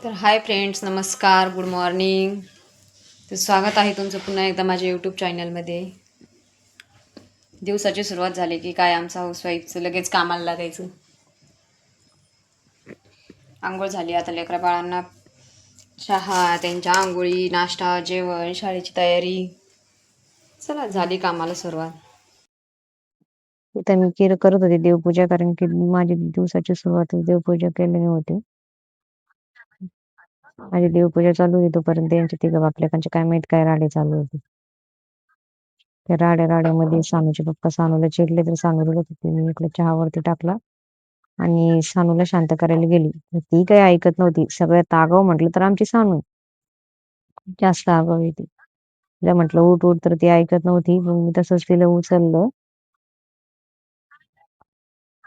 तर hi friends, नमस्कार, good morning. तर स्वागत आहे तुमचं पुन्हा एकदा माझ्या यूट्यूब चॅनलमध्ये. दिवसाची सुरुवात झाली की काय आमचा हाऊसवाईफचं लगेच कामाला लागायचं. आंघोळ झाली, आता लेकरा बाळांना चहा, त्यांच्या आंघोळी, नाश्ता, जेवण, शाळेची तयारी. चला झाली कामाला सुरुवात. इथं मी करत होते देवपूजा, कारण की माझी दिवसाची सुरुवात देवपूजा केल्याने होते. माझी देवपूजा चालू होती तोपर्यंत यांचे तिघं बापलेकांचे काय माहित काय राडे चालू होते. त्या राड्यामध्ये सानूचे पप्पा सानूला चिडले, तर सानू रडत होती. मी इकडे चहावरती टाकला आणि सानूला शांत करायला गेली, ती काही ऐकत नव्हती. सगळ्यात आगाऊ म्हटलं तर आमची सानू जास्त आगाऊ येते. तिला म्हटलं उठ उठ, तर ती ऐकत नव्हती. मग मी तसंच तिला उचललं.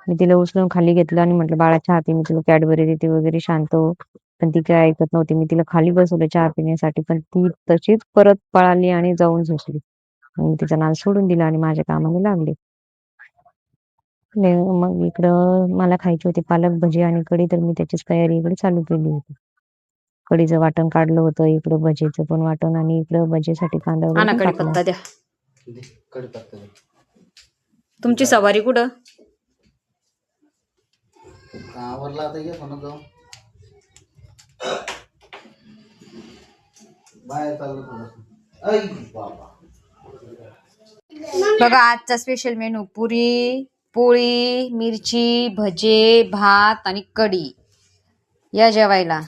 मी तिला उचलून खाली घेतलं आणि म्हटलं, बाळा चहा पी, मी तुला कॅडबरी देते वगैरे, शांत हो. पण ती काय ऐकत नव्हती. मी तिला खाली बसवलं चहा पिण्यासाठी, पण ती तशीच परत पळाली आणि जाऊन झोपली. मी तिचा नाद सोडून दिला आणि माझ्या कामाला लागले. मग इकडं मला खायची होती पालक भजी आणि कढी, तर मी त्याचीच तयारी इकडे चालू केली होती. कढीचं वाटण काढलं होतं, इकडं भजीचं पण वाटण, आणि इकडं भजीसाठी कांदा वगैरे आणा पण टाकला. कढीपत्ता द्या. तुमची सवारी कुठं? आवरला आता ये म्हणत जाऊ बाहेर चाललं थोडं. ऐ बाबा, बघा आजचा स्पेशल मेनू: पुरी, पोळी, मिरची, भजे, भात आणि कढी. या जेवायला.